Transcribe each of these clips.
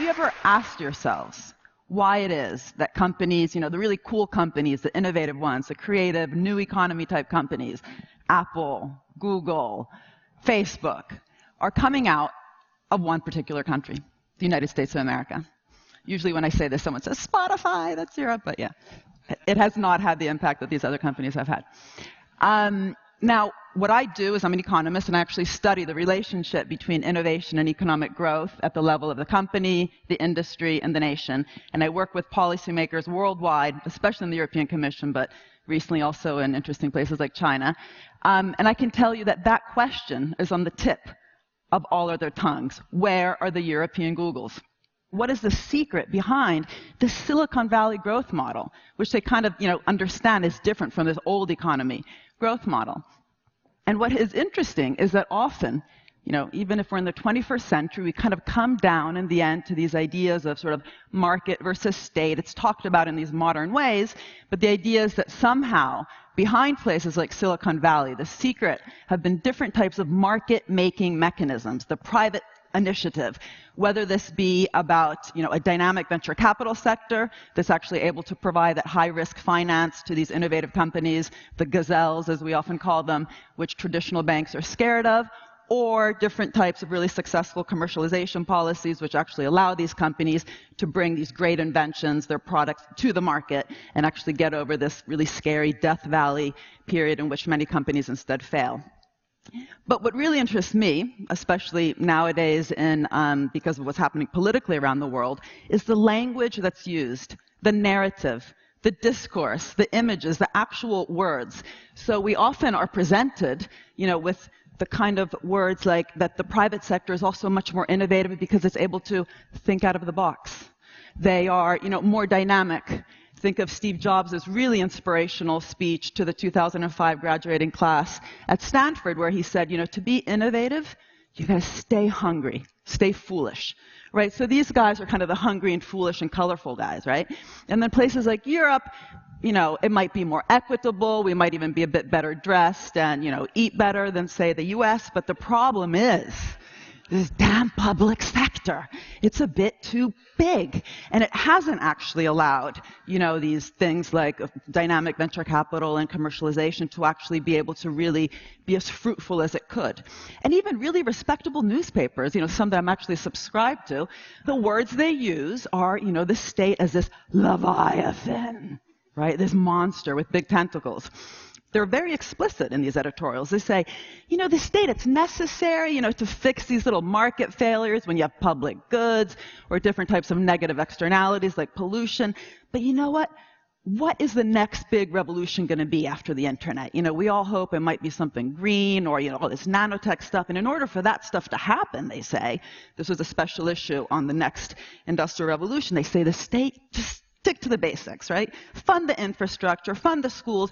you ever asked yourselves why it is that companies, the really cool companies, the innovative ones, the creative, new economy type companies, Apple, Google, Facebook, are coming out of one particular country, the United States of America? Usually when I say this, someone says, Spotify, that's Europe, but yeah, it has not had the impact that these other companies have had. Now, what I do is I'm an economist, and I actually study the relationship between innovation and economic growth at the level of the company, the industry, and the nation. And I work with policymakers worldwide, especially in the European Commission, but recently also in interesting places like China. And I can tell you that that question is on the tip of all of their tongues. Where are the European Googles? What is the secret behind the Silicon Valley growth model, which they kind of understand is different from this old economy growth model? And what is interesting is that often, even if we're in the 21st century, we kind of come down in the end to these ideas of sort of market versus state. It's talked about in these modern ways, but the idea is that somehow behind places like Silicon Valley, the secret have been different types of market-making mechanisms, the private initiative, whether this be about a dynamic venture capital sector that's actually able to provide that high-risk finance to these innovative companies, the gazelles, as we often call them, which traditional banks are scared of, or different types of really successful commercialization policies which actually allow these companies to bring these great inventions, their products, to the market and actually get over this really scary death valley period in which many companies instead fail. But what really interests me, especially nowadays because of what's happening politically around the world, is the language that's used, the narrative, the discourse, the images, the actual words. So we often are presented, with the kind of words like that the private sector is also much more innovative because it's able to think out of the box. They are, more dynamic. Think of Steve Jobs' really inspirational speech to the 2005 graduating class at Stanford, where he said, to be innovative, you got to stay hungry, stay foolish, right? So these guys are kind of the hungry and foolish and colorful guys, right? And then places like Europe, it might be more equitable. We might even be a bit better dressed and, eat better than, say, the US. But the problem is this damn public sector. It's a bit too big. And it hasn't actually allowed, these things like dynamic venture capital and commercialization to actually be able to really be as fruitful as it could. And even really respectable newspapers, some that I'm actually subscribed to, the words they use are, the state as this leviathan, right? This monster with big tentacles. They're very explicit in these editorials. They say, the state, it's necessary, to fix these little market failures when you have public goods or different types of negative externalities like pollution. But you know what? What is the next big revolution going to be after the internet? We all hope it might be something green or, all this nanotech stuff. And in order for that stuff to happen, they say, this was a special issue on the next industrial revolution, they say the state just stick to the basics, right? Fund the infrastructure, fund the schools,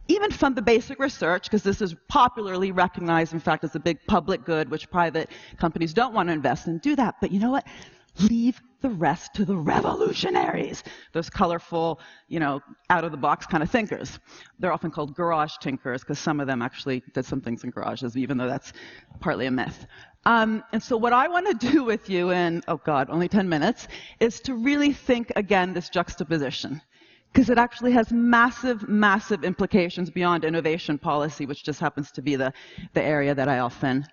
even fund the basic research, because this is popularly recognized, in fact, as a big public good, which private companies don't want to invest in. Do that. But you know what? Leave the rest to the revolutionaries, those colorful, out-of-the-box kind of thinkers. They're often called garage tinkers, because some of them actually did some things in garages, even though that's partly a myth. And so what I want to do with you in, only 10 minutes, is to really think again this juxtaposition. Because it actually has massive, massive implications beyond innovation policy, which just happens to be the area that I often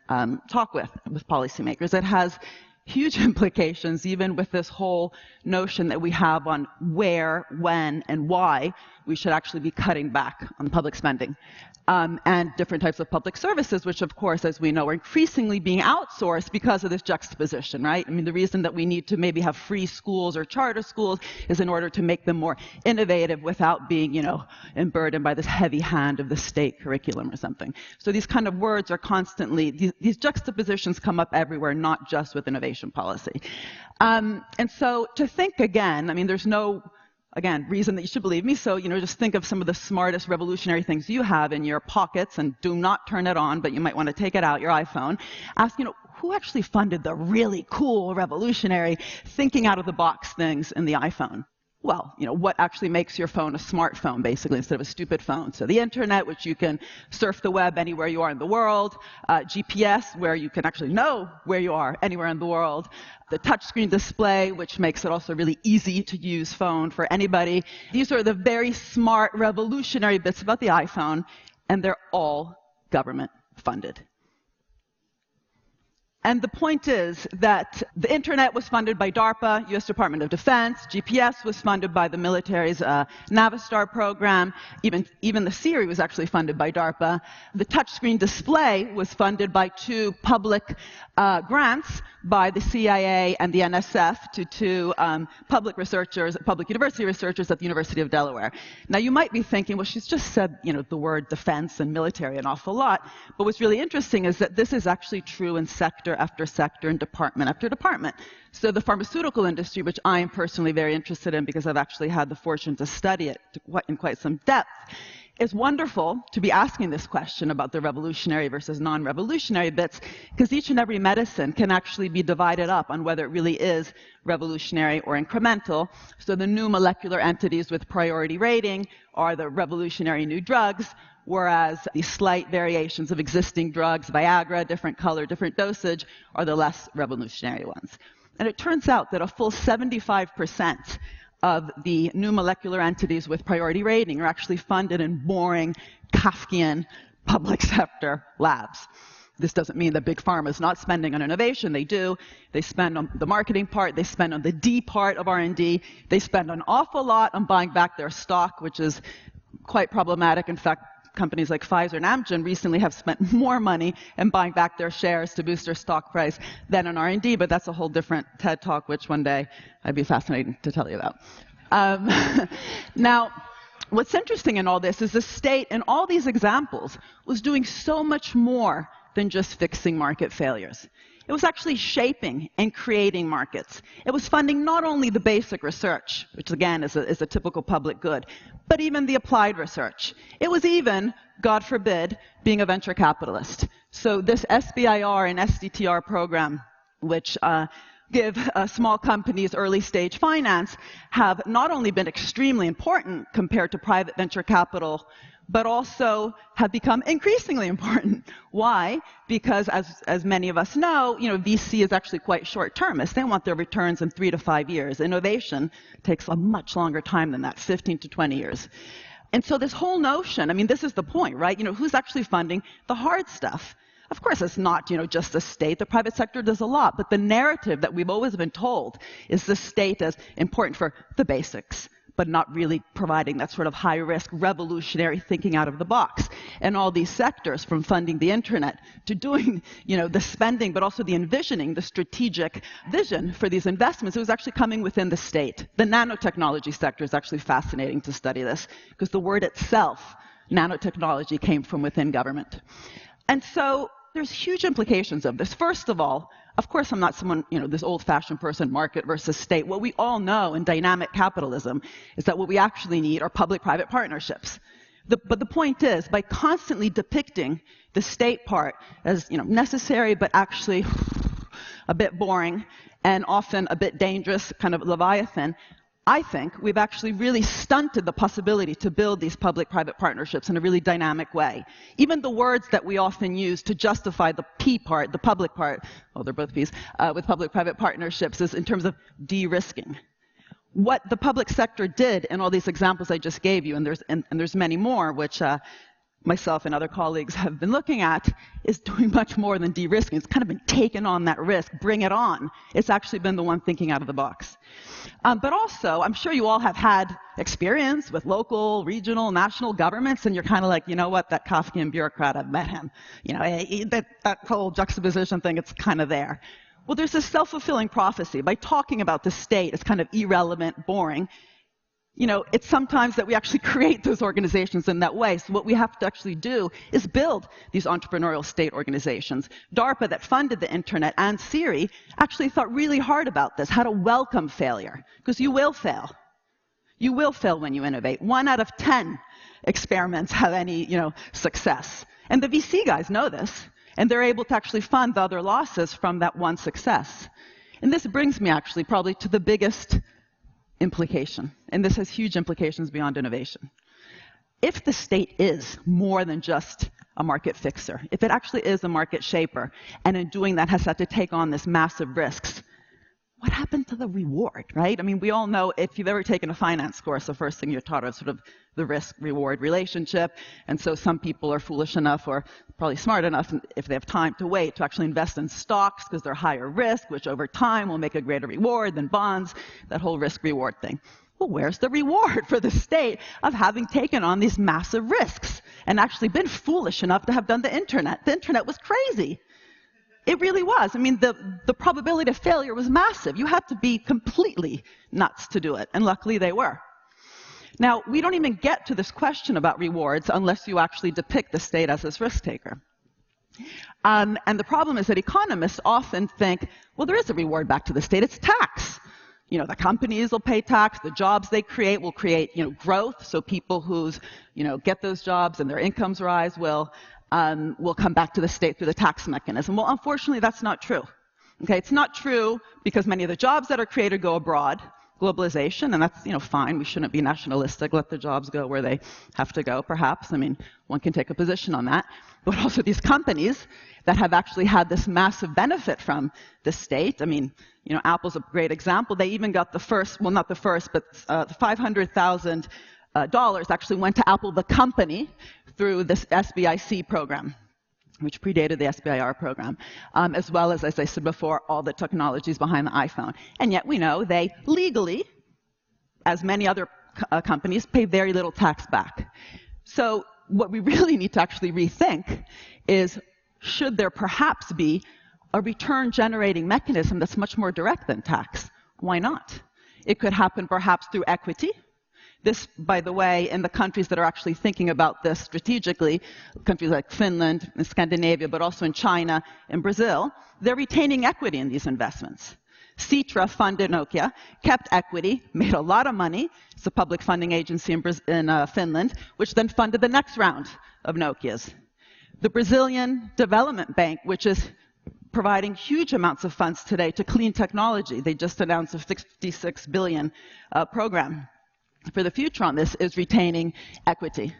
talk with policymakers. It has huge implications, even with this whole notion that we have on where, when, and why we should actually be cutting back on public spending. And different types of public services, which, of course, as we know, are increasingly being outsourced because of this juxtaposition, right? I mean, the reason that we need to maybe have free schools or charter schools is in order to make them more innovative without being, burdened by this heavy hand of the state curriculum or something. So these kind of words are constantly, these juxtapositions come up everywhere, not just with innovation policy. And so to think again, I mean, there's no reason that you should believe me. So, just think of some of the smartest revolutionary things you have in your pockets, and do not turn it on, but you might want to take it out, your iPhone. Ask, who actually funded the really cool, revolutionary, thinking out of the box things in the iPhone? well, what actually makes your phone a smartphone, basically, instead of a stupid phone. So the internet, which you can surf the web anywhere you are in the world, GPS, where you can actually know where you are anywhere in the world, the touchscreen display, which makes it also really easy to use phone for anybody. These are the very smart, revolutionary bits about the iPhone, and they're all government funded. And the point is that the internet was funded by DARPA, US Department of Defense. GPS was funded by the military's Navistar program. Even the Siri was actually funded by DARPA. The touchscreen display was funded by two public grants by the CIA and the NSF to two public researchers, public university researchers at the University of Delaware. Now, you might be thinking, well, she's just said, the word defense and military an awful lot. But what's really interesting is that this is actually true in sector after sector and department after department. So the pharmaceutical industry, which I am personally very interested in because I've actually had the fortune to study it in quite some depth, it's wonderful to be asking this question about the revolutionary versus non-revolutionary bits, because each and every medicine can actually be divided up on whether it really is revolutionary or incremental. So the new molecular entities with priority rating are the revolutionary new drugs, whereas the slight variations of existing drugs, Viagra, different color, different dosage, are the less revolutionary ones. And it turns out that a full 75% of the new molecular entities with priority rating are actually funded in boring, Kafkian public sector labs. This doesn't mean that big pharma is not spending on innovation. They do. They spend on the marketing part. They spend on the D part of R&D. They spend an awful lot on buying back their stock, which is quite problematic. In fact, companies like Pfizer and Amgen recently have spent more money in buying back their shares to boost their stock price than on R&D, but that's a whole different TED Talk, which one day I'd be fascinated to tell you about. Now, what's interesting in all this is the state, in all these examples, was doing so much more than just fixing market failures. It was actually shaping and creating markets. It was funding not only the basic research, which again is a typical public good, but even the applied research. It was even, God forbid, being a venture capitalist. So this SBIR and SDTR program, which give small companies early stage finance, have not only been extremely important compared to private venture capital, but also have become increasingly important. Why? Because as many of us know, VC is actually quite short-termist. They want their returns in 3 to 5 years. Innovation takes a much longer time than that, 15 to 20 years. And so this whole notion, this is the point, right? Who's actually funding the hard stuff? Of course, it's not, just the state. The private sector does a lot. But the narrative that we've always been told is the state as important for the basics, but not really providing that sort of high-risk, revolutionary thinking out of the box. And all these sectors, from funding the internet to doing, the spending, but also the envisioning, the strategic vision for these investments, it was actually coming within the state. The nanotechnology sector is actually fascinating to study this, because the word itself, nanotechnology, came from within government. And so there's huge implications of this. First of all, of course, I'm not someone, this old-fashioned person, market versus state. What we all know in dynamic capitalism is that what we actually need are public-private partnerships. But the point is, by constantly depicting the state part as, necessary, but actually a bit boring and often a bit dangerous, kind of Leviathan, I think we've actually really stunted the possibility to build these public-private partnerships in a really dynamic way. Even the words that we often use to justify the P part, the public part, well, they're both P's, with public-private partnerships is in terms of de-risking. What the public sector did in all these examples I just gave you, and there's many more, which myself and other colleagues have been looking at, is doing much more than de-risking. It's kind of been taken on that risk, bring it on. It's actually been the one thinking out of the box. But also, I'm sure you all have had experience with local, regional, national governments, and you're kind of like, you know what, that Kafkian bureaucrat, I've met him. That whole juxtaposition thing, it's kind of there. Well, there's this self-fulfilling prophecy. By talking about the state as kind of irrelevant, boring, it's sometimes that we actually create those organizations in that way. So what we have to actually do is build these entrepreneurial state organizations. DARPA, that funded the internet, and Siri actually thought really hard about this, how to welcome failure. Because you will fail. You will fail when you innovate. 1 out of 10 experiments have any, success. And the VC guys know this. And they're able to actually fund the other losses from that one success. And this brings me actually probably to the biggest implication, and this has huge implications beyond innovation. If the state is more than just a market fixer, if it actually is a market shaper, and in doing that has had to take on this massive risks, what happened to the reward, right? I mean, we all know if you've ever taken a finance course, the first thing you're taught is sort of the risk-reward relationship. And so some people are foolish enough or probably smart enough, if they have time to wait, to actually invest in stocks because they're higher risk, which over time will make a greater reward than bonds, that whole risk-reward thing. Well, where's the reward for the state of having taken on these massive risks and actually been foolish enough to have done the internet? The internet was crazy. It really was. I mean, the probability of failure was massive. You had to be completely nuts to do it, and luckily they were. Now, we don't even get to this question about rewards unless you actually depict the state as this risk taker. And the problem is that economists often think, well, there is a reward back to the state. It's tax. You know, the companies will pay tax. The jobs they create will create, growth. So people who's, get those jobs and their incomes rise will come back to the state through the tax mechanism. Well, unfortunately, that's not true. Okay, it's not true because many of the jobs that are created go abroad, globalization, and that's, fine. We shouldn't be nationalistic. Let the jobs go where they have to go, perhaps. I mean, one can take a position on that. But also these companies that have actually had this massive benefit from the state. I mean, Apple's a great example. They even got the first, well, not the first, but $500,000 actually went to Apple, the company, through this SBIC program, which predated the SBIR program, as well as I said before, all the technologies behind the iPhone. And yet we know they legally, as many other companies, pay very little tax back. So what we really need to actually rethink is, should there perhaps be a return-generating mechanism that's much more direct than tax? Why not? It could happen perhaps through equity. This, by the way, in the countries that are actually thinking about this strategically, countries like Finland and Scandinavia, but also in China and Brazil, they're retaining equity in these investments. Citra funded Nokia, kept equity, made a lot of money. It's a public funding agency in Finland, which then funded the next round of Nokias. The Brazilian Development Bank, which is providing huge amounts of funds today to clean technology. They just announced a $56 billion program for the future on this, is retaining equity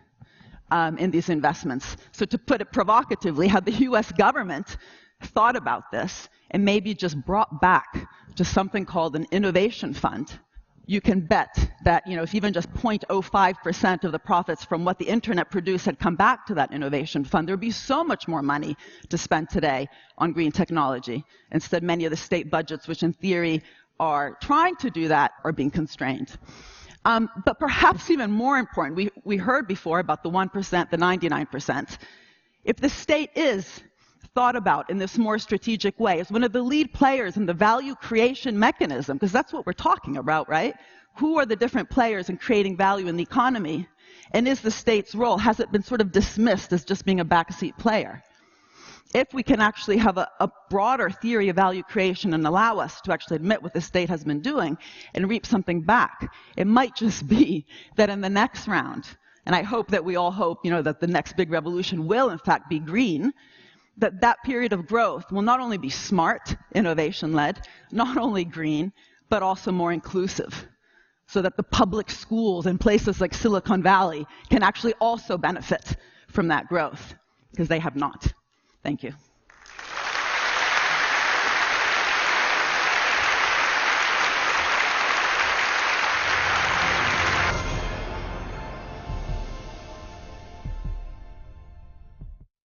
in these investments. So to put it provocatively, had the US government thought about this and maybe just brought back to something called an innovation fund, you can bet that, if even just 0.05% of the profits from what the internet produced had come back to that innovation fund, there would be so much more money to spend today on green technology. Instead, many of the state budgets, which in theory are trying to do that, are being constrained. But perhaps even more important, we heard before about the 1%, the 99%. If the state is thought about in this more strategic way as one of the lead players in the value creation mechanism, because that's what we're talking about, right? Who are the different players in creating value in the economy? And is the state's role, has it been sort of dismissed as just being a backseat player? If we can actually have a broader theory of value creation and allow us to actually admit what the state has been doing and reap something back, it might just be that in the next round, and I hope that we all hope, that the next big revolution will in fact be green, that period of growth will not only be smart, innovation-led, not only green, but also more inclusive, so that the public schools in places like Silicon Valley can actually also benefit from that growth, because they have not. Thank you.